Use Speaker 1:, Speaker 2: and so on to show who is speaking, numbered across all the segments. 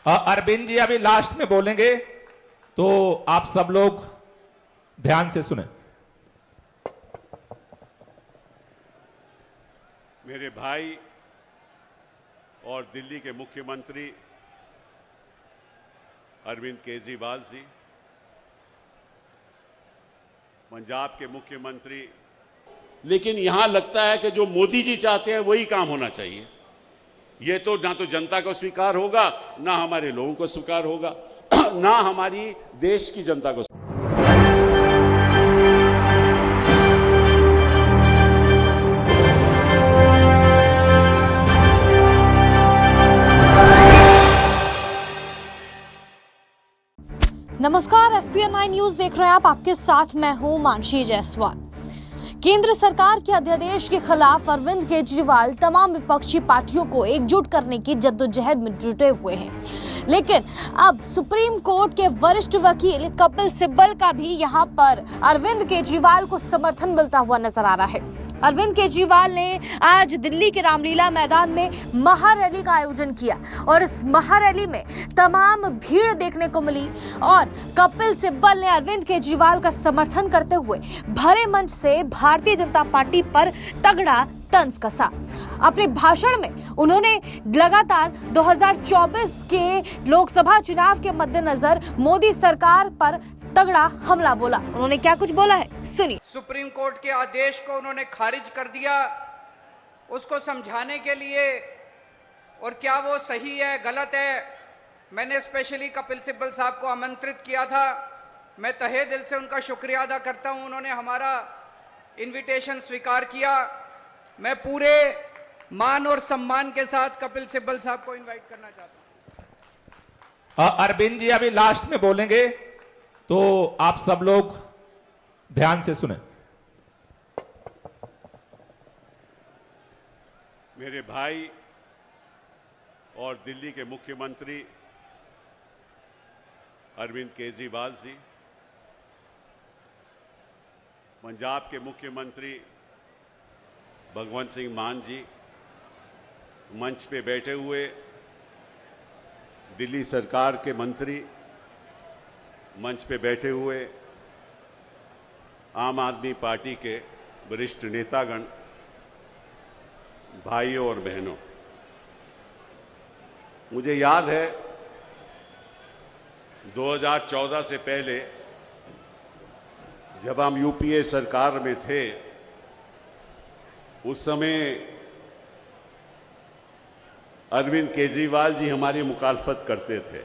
Speaker 1: अरविंद जी अभी लास्ट में बोलेंगे, तो आप सब लोग ध्यान से सुने।
Speaker 2: मेरे भाई और दिल्ली के मुख्यमंत्री अरविंद केजरीवाल जी, पंजाब के मुख्यमंत्री, लेकिन यहां लगता है कि जो मोदी जी चाहते हैं वही काम होना चाहिए। ये तो ना तो जनता को स्वीकार होगा, ना हमारे लोगों को स्वीकार होगा, ना हमारी देश की जनता को।
Speaker 3: नमस्कार, एसपीएन 9 न्यूज देख रहे हैं आप। आपके साथ मैं हूं मानसी जायसवाल। केंद्र सरकार के अध्यादेश के खिलाफ अरविंद केजरीवाल तमाम विपक्षी पार्टियों को एकजुट करने की जद्दोजहद में जुटे हुए हैं, लेकिन अब सुप्रीम कोर्ट के वरिष्ठ वकील कपिल सिब्बल का भी यहां पर अरविंद केजरीवाल को समर्थन मिलता हुआ नजर आ रहा है। अरविंद केजरीवाल ने आज दिल्ली के रामलीला मैदान में महारैली का आयोजन किया और इस महारैली में तमाम भीड़ देखने को मिली और कपिल सिब्बल ने अरविंद केजरीवाल का समर्थन करते हुए भरे मंच से भारतीय जनता पार्टी पर तगड़ा तंज कसा। अपने भाषण में उन्होंने लगातार 2024 के लोकसभा चुनाव के मद्देनजर मोदी सरकार पर तगड़ा हमला बोला। उन्होंने क्या कुछ बोला है, सुनिए।
Speaker 4: सुप्रीम कोर्ट के आदेश को उन्होंने खारिज कर दिया, उसको समझाने के लिए, और क्या वो सही है गलत है। मैंने स्पेशली कपिल सिब्बल साहब को आमंत्रित किया था। मैं तहे दिल से उनका शुक्रिया अदा करता हूं, उन्होंने हमारा इनविटेशन स्वीकार किया। मैं पूरे मान और सम्मान के साथ कपिल सिब्बल साहब को इनवाइट करना चाहता हूं।
Speaker 1: अरविंद जी अभी लास्ट में बोलेंगे, तो आप सब लोग ध्यान से सुने।
Speaker 2: मेरे भाई और दिल्ली के मुख्यमंत्री अरविंद केजरीवाल जी, पंजाब के मुख्यमंत्री भगवंत सिंह मान जी, मंच पे बैठे हुए दिल्ली सरकार के मंत्री, मंच पे बैठे हुए आम आदमी पार्टी के वरिष्ठ नेतागण, भाइयों और बहनों, मुझे याद है 2014 से पहले जब हम यूपीए सरकार में थे, उस समय अरविंद केजरीवाल जी हमारी मुखालफत करते थे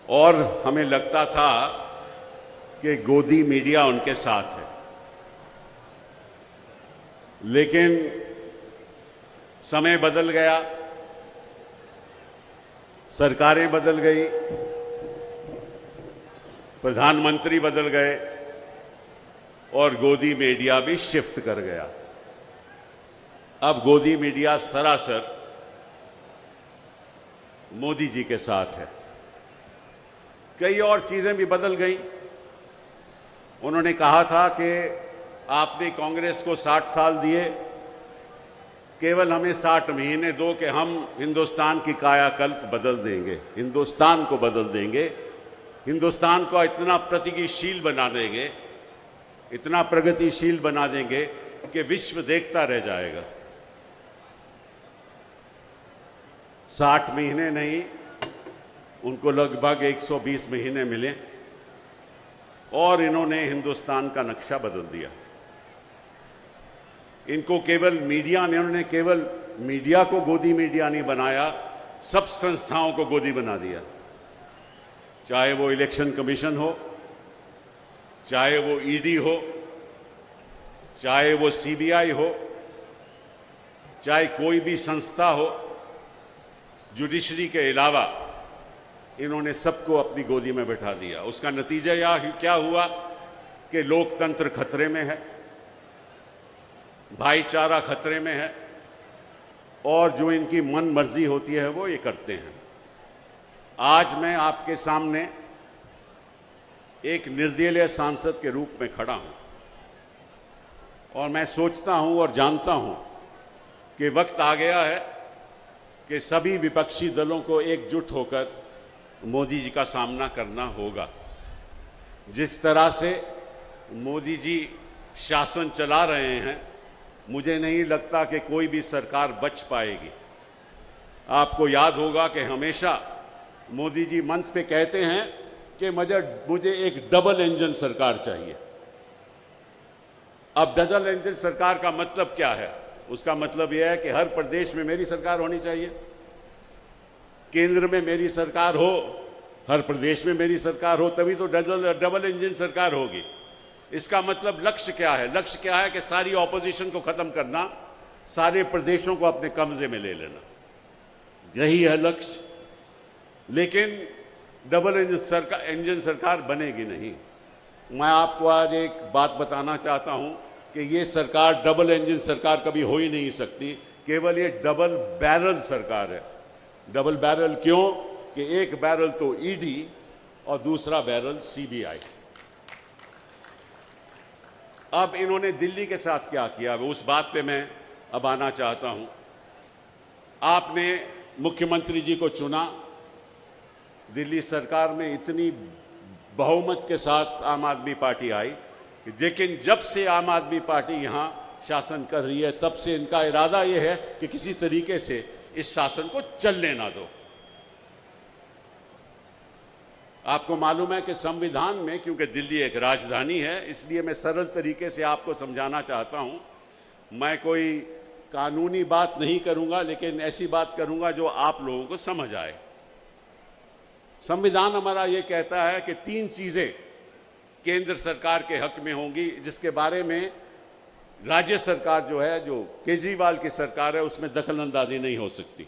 Speaker 2: और हमें लगता था कि गोदी मीडिया उनके साथ है। लेकिन समय बदल गया, सरकारें बदल गई, प्रधानमंत्री बदल गए और गोदी मीडिया भी शिफ्ट कर गया। अब गोदी मीडिया सरासर मोदी जी के साथ है। कई और चीजें भी बदल गई। उन्होंने कहा था कि आपने कांग्रेस को 60 साल दिए, केवल हमें 60 महीने दो कि हम हिंदुस्तान की कायाकल्प बदल देंगे, हिंदुस्तान को बदल देंगे, हिंदुस्तान को इतना प्रगतिशील बना देंगे, इतना प्रगतिशील बना देंगे कि विश्व देखता रह जाएगा। 60 महीने नहीं, उनको लगभग 120 महीने मिले और इन्होंने हिंदुस्तान का नक्शा बदल दिया। इनको केवल मीडिया ने, उन्होंने केवल मीडिया को गोदी मीडिया नहीं बनाया, सब संस्थाओं को गोदी बना दिया। चाहे वो इलेक्शन कमीशन हो, चाहे वो ईडी हो, चाहे वो सीबीआई हो, चाहे कोई भी संस्था हो, जुडिशरी के अलावा इन्होंने सबको अपनी गोदी में बैठा दिया। उसका नतीजा यह क्या हुआ कि लोकतंत्र खतरे में है, भाईचारा खतरे में है और जो इनकी मन मर्जी होती है वो ये करते हैं। आज मैं आपके सामने एक निर्दलीय सांसद के रूप में खड़ा हूं और मैं सोचता हूं और जानता हूं कि वक्त आ गया है कि सभी विपक्षी दलों को एकजुट होकर मोदी जी का सामना करना होगा। जिस तरह से मोदी जी शासन चला रहे हैं, मुझे नहीं लगता कि कोई भी सरकार बच पाएगी। आपको याद होगा कि हमेशा मोदी जी मंच पे कहते हैं कि मुझे एक डबल इंजन सरकार चाहिए। अब डबल इंजन सरकार का मतलब क्या है? उसका मतलब यह है कि हर प्रदेश में मेरी सरकार होनी चाहिए, केंद्र में मेरी सरकार हो, हर प्रदेश में मेरी सरकार हो, तभी तो डबल इंजन सरकार होगी। इसका मतलब लक्ष्य क्या है? लक्ष्य क्या है कि सारी ऑपोजिशन को खत्म करना, सारे प्रदेशों को अपने कब्जे में ले लेना, यही है लक्ष्य। लेकिन डबल इंजन सरकार बनेगी नहीं। मैं आपको आज एक बात बताना चाहता हूं कि ये सरकार डबल इंजन सरकार कभी हो ही नहीं सकती। केवल ये डबल बैरल सरकार है। डबल बैरल क्यों? कि एक बैरल तो ईडी और दूसरा बैरल सीबीआई। अब इन्होंने दिल्ली के साथ क्या किया, उस बात पे मैं अब आना चाहता हूं। आपने मुख्यमंत्री जी को चुना, दिल्ली सरकार में इतनी बहुमत के साथ आम आदमी पार्टी आई, लेकिन जब से आम आदमी पार्टी यहां शासन कर रही है, तब से इनका इरादा यह है कि किसी तरीके से इस शासन को चलने ना दो। आपको मालूम है कि संविधान में, क्योंकि दिल्ली एक राजधानी है, इसलिए मैं सरल तरीके से आपको समझाना चाहता हूं। मैं कोई कानूनी बात नहीं करूंगा, लेकिन ऐसी बात करूंगा जो आप लोगों को समझ आए। संविधान हमारा ये कहता है कि 3 चीजें केंद्र सरकार के हक में होंगी, जिसके बारे में राज्य सरकार जो है, जो केजरीवाल की सरकार है, उसमें दखल अंदाजी नहीं हो सकती।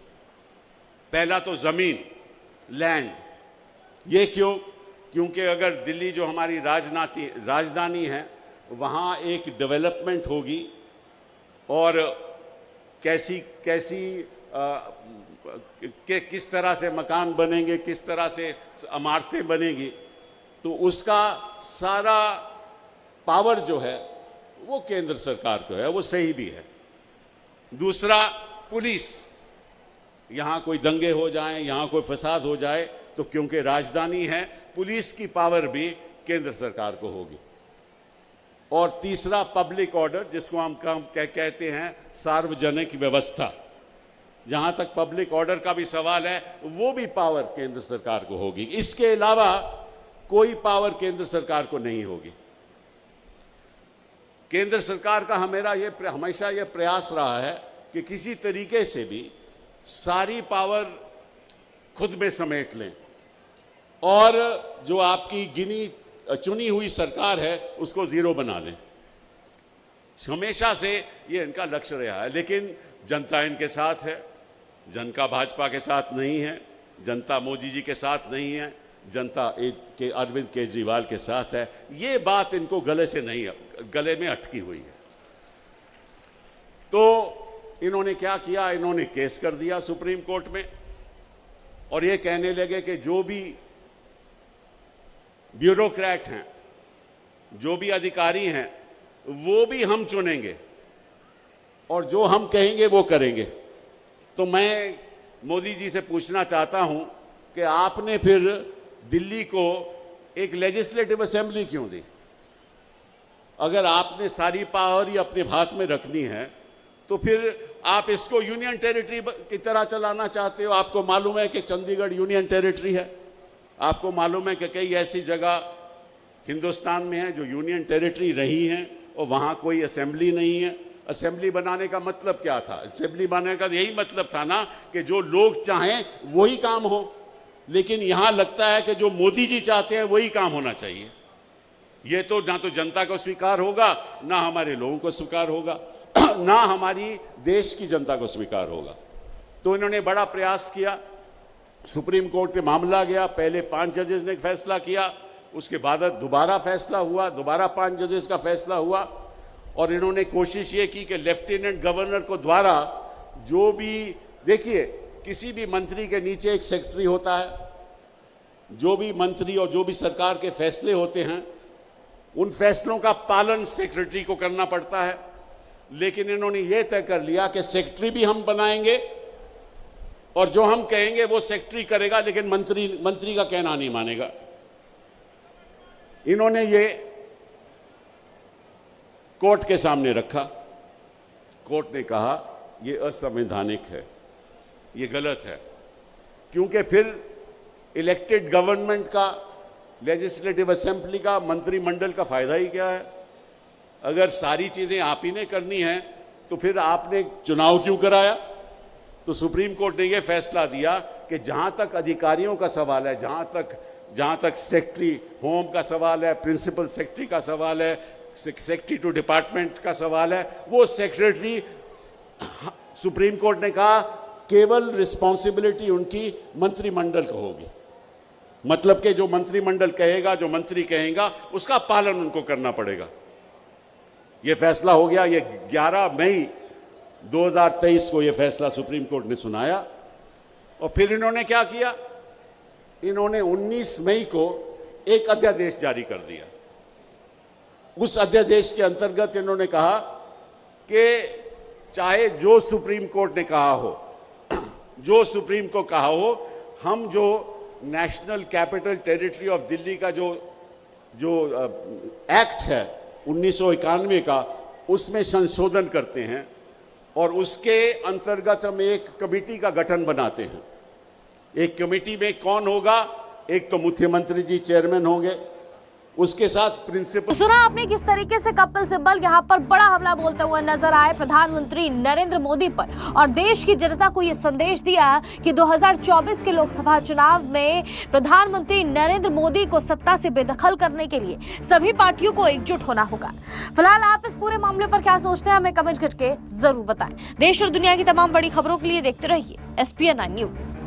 Speaker 2: पहला तो जमीन, लैंड। ये क्यों? क्योंकि अगर दिल्ली जो हमारी राजधानी है, वहाँ एक डेवलपमेंट होगी और किस तरह से मकान बनेंगे, किस तरह से इमारतें बनेगी, तो उसका सारा पावर जो है वो केंद्र सरकार को है। वो सही भी है। दूसरा, पुलिस। यहाँ कोई दंगे हो जाएं, यहाँ कोई फसाद हो जाए, तो क्योंकि राजधानी है, पुलिस की पावर भी केंद्र सरकार को होगी। और तीसरा, पब्लिक ऑर्डर, जिसको हम कहते हैं सार्वजनिक व्यवस्था। जहां तक पब्लिक ऑर्डर का भी सवाल है, वो भी पावर केंद्र सरकार को होगी। इसके अलावा कोई पावर केंद्र सरकार को नहीं होगी। केंद्र सरकार का हमेशा ये प्रयास रहा है कि किसी तरीके से भी सारी पावर खुद में समेट लें और जो आपकी चुनी हुई सरकार है उसको जीरो बना लें। हमेशा से ये इनका लक्ष्य रहा है। लेकिन जनता इनके साथ है, जनता भाजपा के साथ नहीं है, जनता मोदी जी के साथ नहीं है, जनता के अरविंद केजरीवाल के साथ है। ये बात इनको गले में अटकी हुई है। तो इन्होंने क्या किया? इन्होंने केस कर दिया सुप्रीम कोर्ट में और ये कहने लगे कि जो भी ब्यूरोक्रेट हैं, जो भी अधिकारी हैं, वो भी हम चुनेंगे और जो हम कहेंगे वो करेंगे। तो मैं मोदी जी से पूछना चाहता हूं कि आपने फिर दिल्ली को एक लेजिस्लेटिव असेंबली क्यों दी? अगर आपने सारी पावर ही अपने हाथ में रखनी है, तो फिर आप इसको यूनियन टेरिटरी की तरह चलाना चाहते हो। आपको मालूम है कि चंडीगढ़ यूनियन टेरिटरी है। आपको मालूम है कि कई ऐसी जगह हिंदुस्तान में है जो यूनियन टेरिटरी रही हैं और वहाँ कोई असेंबली नहीं है। असेंबली बनाने का मतलब क्या था? असेंबली बनाने का यही मतलब था ना कि जो लोग चाहें वही काम हो। लेकिन यहाँ लगता है कि जो मोदी जी चाहते हैं वही काम होना चाहिए। ये तो ना तो जनता को स्वीकार होगा, ना हमारे लोगों को स्वीकार होगा, ना हमारी देश की जनता को स्वीकार होगा। तो इन्होंने बड़ा प्रयास किया। सुप्रीम कोर्ट में मामला गया। पहले 5 जजेस ने फैसला किया, उसके बाद दोबारा फैसला हुआ, दोबारा 5 जजेस का फैसला हुआ और इन्होंने कोशिश ये की कि लेफ्टिनेंट गवर्नर को द्वारा जो भी, देखिए किसी भी मंत्री के नीचे एक सेक्रेटरी होता है। जो भी मंत्री और जो भी सरकार के फैसले होते हैं, उन फैसलों का पालन सेक्रेटरी को करना पड़ता है। लेकिन इन्होंने ये तय कर लिया कि सेक्रेटरी भी हम बनाएंगे और जो हम कहेंगे वो सेक्रेटरी करेगा, लेकिन मंत्री का कहना नहीं मानेगा। इन्होंने ये कोर्ट के सामने रखा। कोर्ट ने कहा ये असंवैधानिक है, ये गलत है, क्योंकि फिर इलेक्टेड गवर्नमेंट का, लेजिस्लेटिव असेंबली का, मंत्रिमंडल का फायदा ही क्या है? अगर सारी चीजें आप ही ने करनी है तो फिर आपने चुनाव क्यों कराया? तो सुप्रीम कोर्ट ने यह फैसला दिया कि जहां तक अधिकारियों का सवाल है, जहां तक सेक्रेटरी होम का सवाल है, प्रिंसिपल सेक्रेटरी का सवाल है, सेक्रेटरी टू डिपार्टमेंट का सवाल है, वो सेक्रेटरी, सुप्रीम कोर्ट ने कहा केवल रिस्पॉन्सिबिलिटी उनकी मंत्रिमंडल को होगी। मतलब कि जो मंत्रिमंडल कहेगा, जो मंत्री कहेगा, उसका पालन उनको करना पड़ेगा। यह फैसला हो गया। ये 11 मई 2023 को यह फैसला सुप्रीम कोर्ट ने सुनाया। और फिर इन्होंने क्या किया? इन्होंने 19 मई को एक अध्यादेश जारी कर दिया। उस अध्यादेश के अंतर्गत इन्होंने कहा कि चाहे जो सुप्रीम कोर्ट ने कहा हो, जो सुप्रीम को कहा हो, हम जो national capital territory of Delhi का जो एक्ट है 1991 का, उसमें संशोधन करते हैं और उसके अंतर्गत हम एक कमेटी का गठन बनाते हैं। एक कमेटी में कौन होगा? एक तो मुख्यमंत्री जी चेयरमैन होंगे, उसके साथ प्रिंसिपल।
Speaker 3: सुना आपने किस तरीके से कपिल सिब्बल यहाँ पर बड़ा हमला बोलते हुए नजर आए प्रधानमंत्री नरेंद्र मोदी पर, और देश की जनता को यह संदेश दिया कि 2024 के लोकसभा चुनाव में प्रधानमंत्री नरेंद्र मोदी को सत्ता से बेदखल करने के लिए सभी पार्टियों को एकजुट होना होगा। फिलहाल आप इस पूरे मामले पर क्या सोचते हैं, हमें कमेंट करके जरूर बताएं। देश और दुनिया की तमाम बड़ी खबरों के लिए देखते रहिए SPN9 न्यूज।